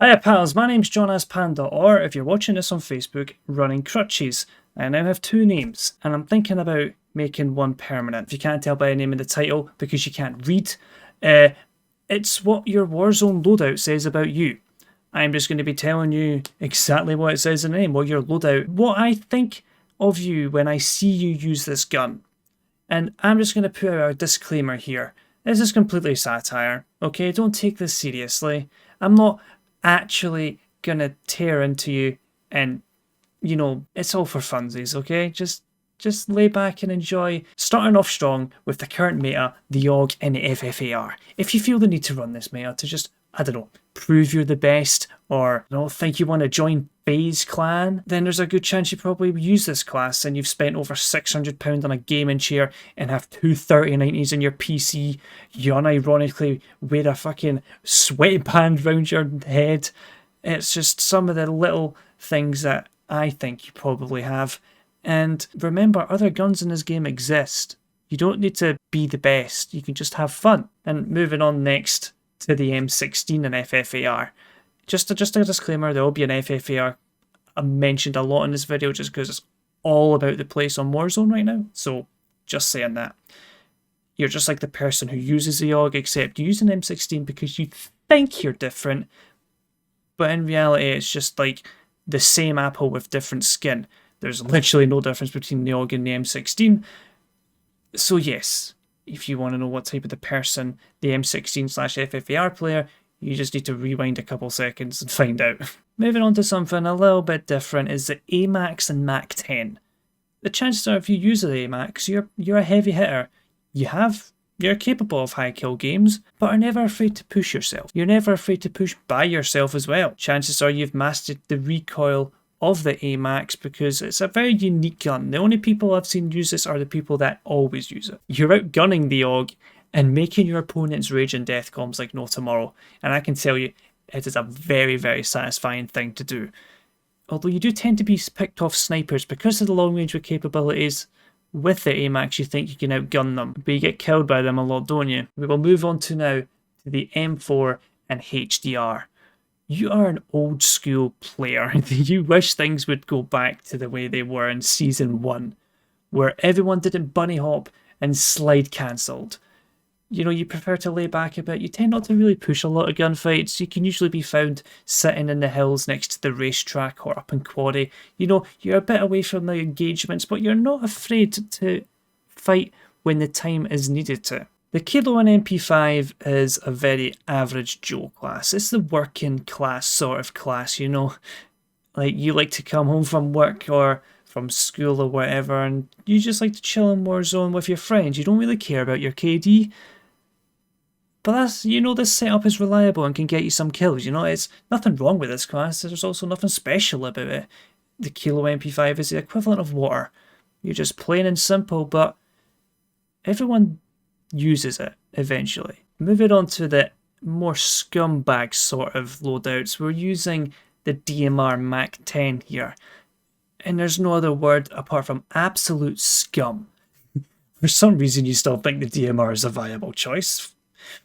Hiya pals, my name's John as Panda, or if you're watching this on Facebook, Running Crutches. I now have two names, and I'm thinking about making one permanent. If you can't tell by the name in the title, because you can't read, it's what your Warzone loadout says about you. I'm just going to be telling you exactly what it says in the name, what your loadout, what I think of you when I see you use this gun. And I'm just going to put out a disclaimer here. This is completely satire, okay? Don't take this seriously. I'm not actually going to tear into you and, you know, it's all for funsies, okay? Just lay back and enjoy. Starting off strong with the current meta, the AUG and the FFAR. If you feel the need to run this meta to just, I don't know, prove you're the best, or you don't think you want to join FaZe clan, then there's a good chance you probably use this class and you've spent over £600 on a gaming chair and have two 3090s in your PC. You unironically wear a fucking sweatband round your head. It's just some of the little things that I think you probably have. And remember, other guns in this game exist. You don't need to be the best, you can just have fun. And moving on next to the M16 and FFAR. Just a disclaimer, there will be an FFAR mentioned a lot in this video just because it's all about the place on Warzone right now. So just saying that. You're just like the person who uses the AUG, except you use an M16 because you think you're different, but in reality it's just like the same apple with different skin. There's literally no difference between the AUG and the M16. So yes, if you want to know what type of the person the M16/FFAR player, you just need to rewind a couple seconds and find out. Moving on to something a little bit different is the Amax and Mac-10. The chances are if you use the Amax, you're a heavy hitter. You're capable of high kill games, but are never afraid to push yourself. You're never afraid to push by yourself as well. Chances are you've mastered the recoil of the Amax because it's a very unique gun. The only people I've seen use this are the people that always use it. You're outgunning the AUG and making your opponents rage and death comms like no tomorrow. And I can tell you, it is a very, very satisfying thing to do. Although you do tend to be picked off snipers because of the long range capabilities. With the Amax, you think you can outgun them, but you get killed by them a lot, don't you? We will move on to now to the M4 and HDR. You are an old school player. You wish things would go back to the way they were in Season 1, where everyone didn't bunny hop and slide cancelled. You know, you prefer to lay back a bit. You tend not to really push a lot of gunfights. You can usually be found sitting in the hills next to the racetrack or up in Quarry. You know, you're a bit away from the engagements, but you're not afraid to fight when the time is needed to. The Kilo and MP5 is a very average Joe class. It's the working class sort of class, you know. Like, you like to come home from work or from school or whatever, and you just like to chill in Warzone with your friends. You don't really care about your KD. But that's, you know, this setup is reliable and can get you some kills, you know. It's nothing wrong with this class. There's also nothing special about it. The Kilo MP5 is the equivalent of water. You're just plain and simple, but everyone uses it eventually. Moving on to the more scumbag sort of loadouts, we're using the DMR and Mac-10 here. And there's no other word apart from absolute scum. For some reason you still think the DMR is a viable choice.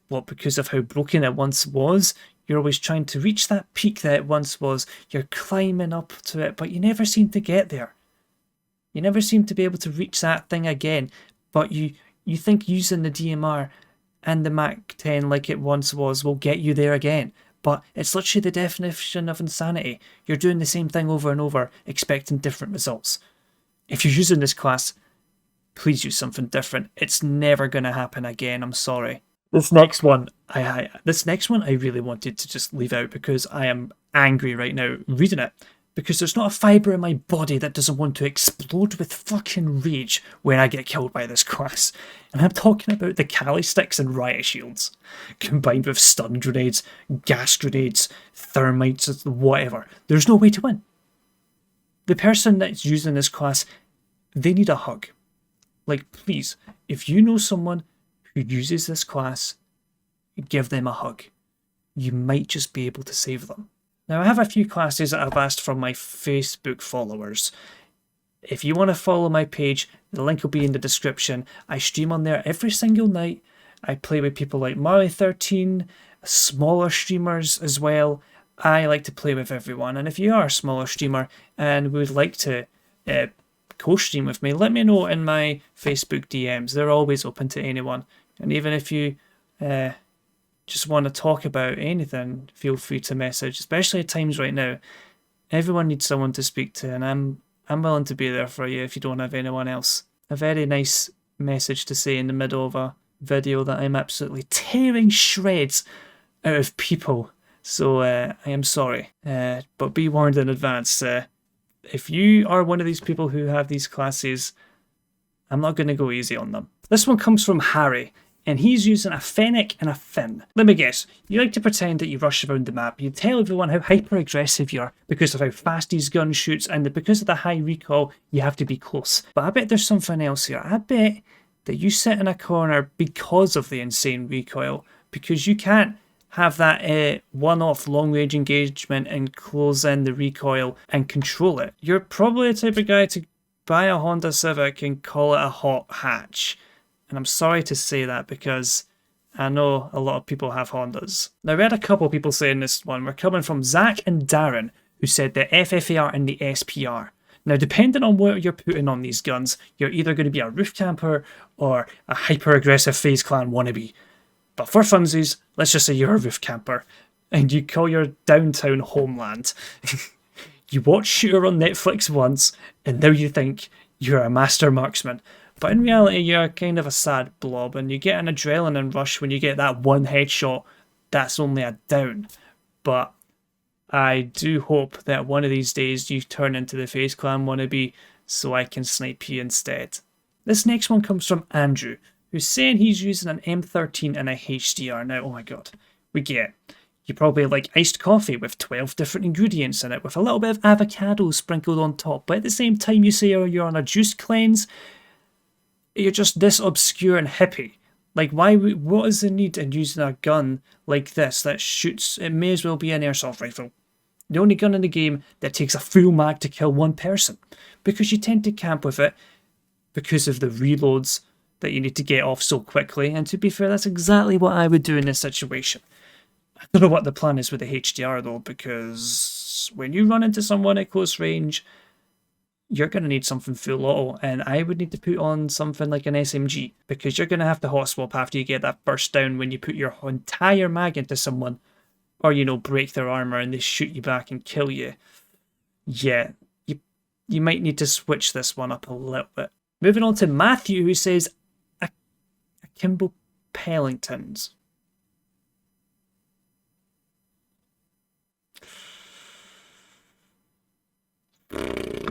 What, because of how broken it once was? You're always trying to reach that peak that it once was. You're climbing up to it, but you never seem to get there. You never seem to be able to reach that thing again. But you think using the DMR and the Mac-10 like it once was will get you there again. But it's literally the definition of insanity. You're doing the same thing over and over, expecting different results. If you're using this class, please use something different. It's never going to happen again, I'm sorry. This next one I really wanted to just leave out because I am angry right now reading it. Because there's not a fibre in my body that doesn't want to explode with fucking rage when I get killed by this class. And I'm talking about the Cali sticks and riot shields, combined with stun grenades, gas grenades, thermites, whatever. There's no way to win. The person that's using this class, they need a hug. Like, please, if you know someone who uses this class, give them a hug. You might just be able to save them. Now, I have a few classes that I've asked from my Facebook followers. If you want to follow my page, the link will be in the description. I stream on there every single night. I play with people like M13, smaller streamers as well. I like to play with everyone, and if you are a smaller streamer and would like to co-stream with me, let me know in my Facebook DMs. They're always open to anyone, and even if you just want to talk about anything, feel free to message, especially at times right now. Everyone needs someone to speak to, and I'm willing to be there for you if you don't have anyone else. A very nice message to say in the middle of a video that I'm absolutely tearing shreds out of people. So I am sorry, but be warned in advance. If you are one of these people who have these classes, I'm not going to go easy on them. This one comes from Harry, and he's using a Fennec and a Finn. Let me guess, you like to pretend that you rush around the map. You tell everyone how hyper-aggressive you are because of how fast his gun shoots, and because of the high recoil, you have to be close. But I bet there's something else here. I bet that you sit in a corner because of the insane recoil, because you can't have that one-off long-range engagement and close in the recoil and control it. You're probably the type of guy to buy a Honda Civic and call it a hot hatch. And I'm sorry to say that because I know a lot of people have Hondas. Now, we had a couple of people saying this one. We're coming from Zach and Darren, who said the FFAR and the SPR. Now, depending on what you're putting on these guns, you're either going to be a roof camper or a hyper-aggressive FaZe Clan wannabe. But for funsies, let's just say you're a roof camper and you call your downtown homeland. You watch Shooter on Netflix once and now you think you're a master marksman. But in reality, you're kind of a sad blob and you get an adrenaline rush when you get that one headshot that's only a down. But I do hope that one of these days you turn into the FaZe Clan wannabe so I can snipe you instead. This next one comes from Andrew, who's saying he's using an M13 and a HDR. Now, oh my god, we get you probably like iced coffee with 12 different ingredients in it with a little bit of avocado sprinkled on top, but at the same time you say, oh, you're on a juice cleanse. You're just this obscure and hippie. Like, what is the need in using a gun like this that shoots? It may as well be an airsoft rifle. The only gun in the game that takes a full mag to kill one person, because you tend to camp with it because of the reloads that you need to get off so quickly. And to be fair, that's exactly what I would do in this situation. I don't know what the plan is with the HDR though, because when you run into someone at close range, you're going to need something full auto, and I would need to put on something like an SMG, because you're going to have to hot swap after you get that first down when you put your entire mag into someone, or, you know, break their armor and they shoot you back and kill you. Yeah, you might need to switch this one up a little bit. Moving on to Matthew, who says, Kimbo Pellingtons.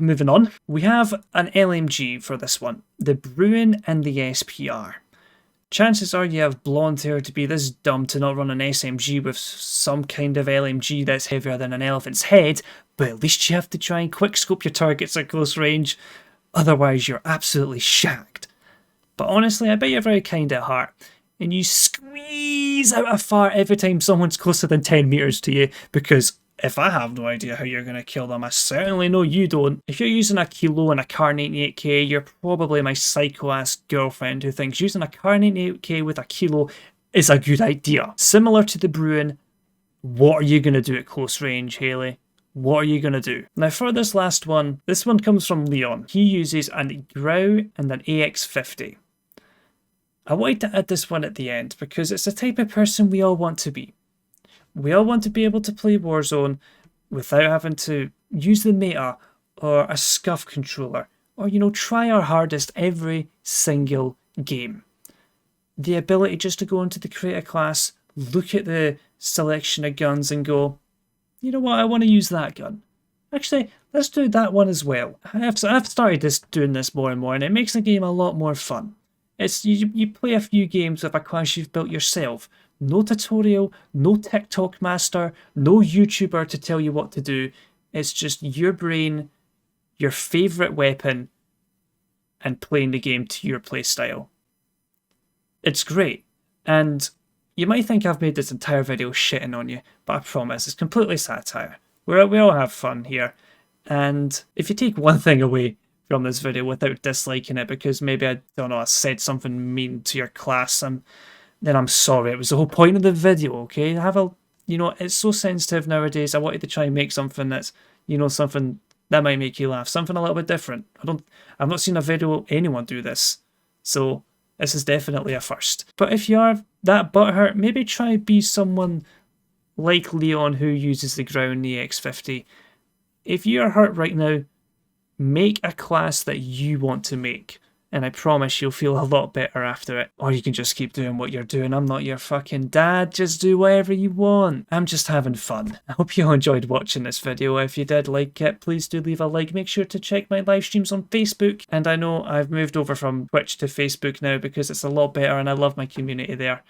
Moving on, we have an LMG for this one, the Bruin and the SPR. Chances are you have blonde hair to be this dumb to not run an SMG with some kind of LMG that's heavier than an elephant's head, but at least you have to try and quickscope your targets at close range, otherwise you're absolutely shagged. But honestly, I bet you're very kind at heart, and you squeeze out a fart every time someone's closer than 10 meters to you, because if I have no idea how you're going to kill them, I certainly know you don't. If you're using a kilo and a Kar 98k, you're probably my psycho-ass girlfriend who thinks using a Kar 98k with a kilo is a good idea. Similar to the Bruin, what are you going to do at close range, Haley? What are you going to do? Now for this last one, this one comes from Leon. He uses an Grau and an AX50. I wanted to add this one at the end because it's the type of person we all want to be. We all want to be able to play Warzone without having to use the meta or a scuff controller, or, you know, try our hardest every single game. The ability just to go into the creator class, look at the selection of guns and go, you know what, I want to use that gun. Actually, let's do that one as well. I've started doing this more and more, and it makes the game a lot more fun. It's you play a few games with a class you've built yourself. No tutorial, no TikTok master, no YouTuber to tell you what to do. It's just your brain, your favourite weapon, and playing the game to your playstyle. It's great. And you might think I've made this entire video shitting on you, but I promise, it's completely satire. We all have fun here. And if you take one thing away from this video without disliking it, because maybe, I don't know, I said something mean to your class, then I'm sorry. It was the whole point of the video, okay? Have a you know, it's so sensitive nowadays. I wanted to try and make something that's, you know, something that might make you laugh, something a little bit different. I've not seen a video anyone do this, so this is definitely a first. But if you are that butthurt, maybe try be someone like Leon who uses the ground EX50. If you are hurt right now, make a class that you want to make, and I promise you'll feel a lot better after it. Or you can just keep doing what you're doing. I'm not your fucking dad, just do whatever you want. I'm just having fun. I hope you enjoyed watching this video. If you did like it, please do leave a like. Make sure to check my live streams on Facebook. And I know I've moved over from Twitch to Facebook now because it's a lot better and I love my community there.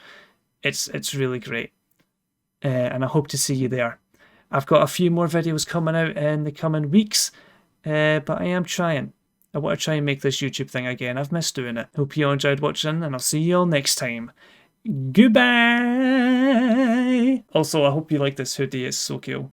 It's really great. And I hope to see you there. I've got a few more videos coming out in the coming weeks, but I am trying. I want to try and make this YouTube thing again. I've missed doing it. Hope you all enjoyed watching, and I'll see you all next time. Goodbye! Also, I hope you like this hoodie. It's so cool.